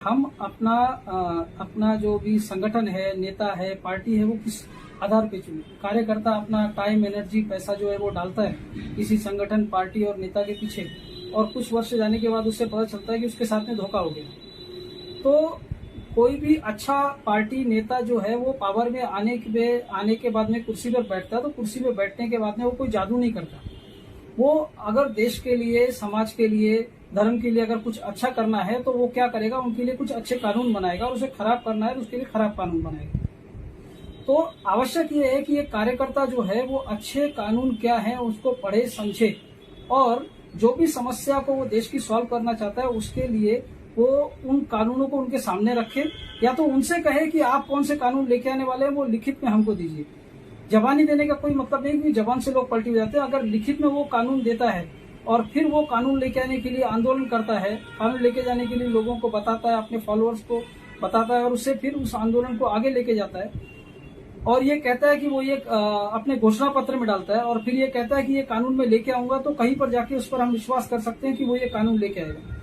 हम अपना जो भी संगठन है, नेता है, पार्टी है, वो किस आधार पे चुने। कार्यकर्ता अपना टाइम, एनर्जी, पैसा जो है वो डालता है किसी संगठन, पार्टी और नेता के पीछे, और कुछ वर्ष जाने के बाद उससे पता चलता है कि उसके साथ में धोखा हो गया। तो कोई भी अच्छा पार्टी नेता जो है वो पावर में आने के बाद में कुर्सी पर बैठता है, तो कुर्सी पर बैठने के बाद में वो कोई जादू नहीं करता। वो अगर देश के लिए, समाज के लिए, धर्म के लिए अगर कुछ अच्छा करना है तो वो क्या करेगा, उनके लिए कुछ अच्छे कानून बनाएगा, और उसे खराब करना है तो उसके लिए खराब कानून बनाएगा। तो आवश्यक ये है कि एक कार्यकर्ता जो है वो अच्छे कानून क्या है उसको पढ़े, समझे, और जो भी समस्या को वो देश की सॉल्व करना चाहता है उसके लिए वो उन कानूनों को उनके सामने रखे, या तो उनसे कहे कि आप कौन से कानून लेके आने वाले हैं वो लिखित में हमको दीजिए। जबानी देने का कोई मतलब नहीं कि जबान से लोग पलटी हो जाते हैं। अगर लिखित में वो कानून देता है और फिर वो कानून लेके आने के लिए आंदोलन करता है, कानून लेके जाने के लिए लोगों को बताता है, अपने फॉलोअर्स को बताता है, और उससे फिर उस आंदोलन को आगे लेके जाता है, और ये कहता है कि वो ये अपने घोषणा पत्र में डालता है, और फिर ये कहता है कि ये कानून में लेके आऊंगा, तो कहीं पर जाके उस पर हम विश्वास कर सकते हैं कि वो ये कानून लेके आएगा।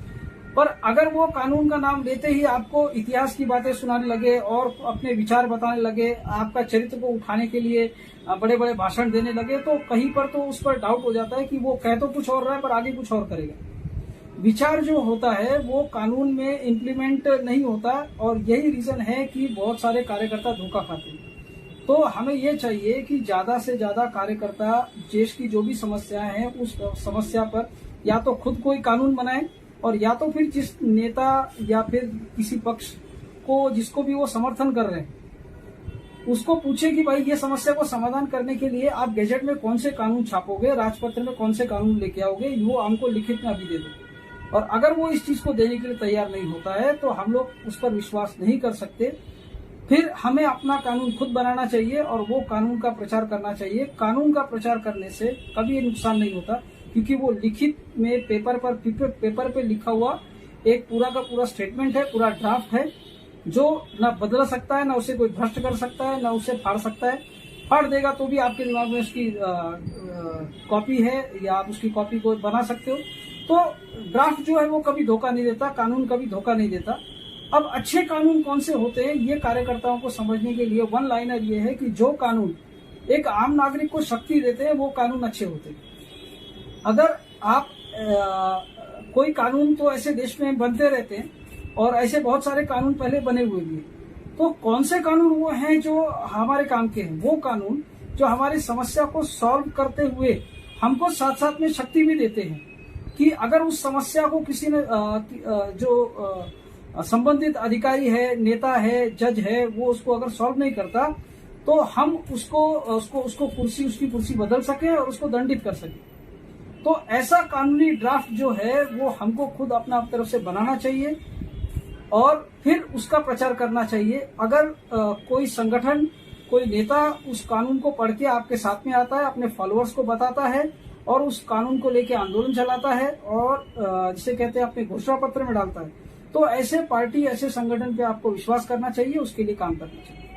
पर अगर वो कानून का नाम लेते ही आपको इतिहास की बातें सुनाने लगे और अपने विचार बताने लगे, आपका चरित्र को उठाने के लिए बड़े बड़े भाषण देने लगे, तो कहीं पर तो उस पर डाउट हो जाता है कि वो कह तो कुछ और रहा है पर आगे कुछ और करेगा। विचार जो होता है वो कानून में इम्प्लीमेंट नहीं होता, और यही रीजन है कि बहुत सारे कार्यकर्ता धोखा खाते हैं। तो हमें ये चाहिए कि ज्यादा से ज्यादा कार्यकर्ता देश की जो भी समस्याएं हैं उस समस्या पर या तो खुद कोई कानून बनाए, और या तो फिर जिस नेता या फिर किसी पक्ष को जिसको भी वो समर्थन कर रहे हैं उसको पूछे कि भाई ये समस्या को समाधान करने के लिए आप गैजेट में कौन से कानून छापोगे, राजपत्र में कौन से कानून लेके आओगे, वो हमको लिखित में अभी दे दो। और अगर वो इस चीज को देने के लिए तैयार नहीं होता है तो हम लोग उस पर विश्वास नहीं कर सकते। फिर हमें अपना कानून खुद बनाना चाहिए और वो कानून का प्रचार करना चाहिए। कानून का प्रचार करने से कभी ये नुकसान नहीं होता, क्योंकि वो लिखित में पेपर पे लिखा हुआ एक पूरा का पूरा स्टेटमेंट है, पूरा ड्राफ्ट है, जो न बदल सकता है, न उसे कोई भ्रष्ट कर सकता है, न उसे फाड़ सकता है। फाड़ देगा तो भी आपके दिमाग में उसकी कॉपी है, या आप उसकी कॉपी को बना सकते हो। तो ड्राफ्ट जो है वो कभी धोखा नहीं देता, कानून कभी धोखा नहीं देता। अब अच्छे कानून कौन से होते हैं ये कार्यकर्ताओं को समझने के लिए वन लाइनर ये है कि जो कानून एक आम नागरिक को शक्ति देते हैं वो कानून अच्छे होते हैं। अगर आप कोई कानून तो ऐसे देश में बनते रहते हैं, और ऐसे बहुत सारे कानून पहले बने हुए भी हैं, तो कौन से कानून वो हैं जो हमारे काम के हैं? वो कानून जो हमारी समस्या को सॉल्व करते हुए हमको साथ साथ में शक्ति भी देते हैं कि अगर उस समस्या को किसी ने जो संबंधित अधिकारी है, नेता है, जज है, वो उसको अगर सॉल्व नहीं करता तो हम उसकी कुर्सी बदल सके और उसको दंडित कर सके। तो ऐसा कानूनी ड्राफ्ट जो है वो हमको खुद अपना तरफ से बनाना चाहिए और फिर उसका प्रचार करना चाहिए। अगर कोई संगठन, कोई नेता उस कानून को पढ़ के आपके साथ में आता है, अपने फॉलोअर्स को बताता है और उस कानून को लेके आंदोलन चलाता है और जिसे कहते हैं अपने घोषणा पत्र में डालता है, तो ऐसे पार्टी, ऐसे संगठन पे आपको विश्वास करना चाहिए, उसके लिए काम करना चाहिए।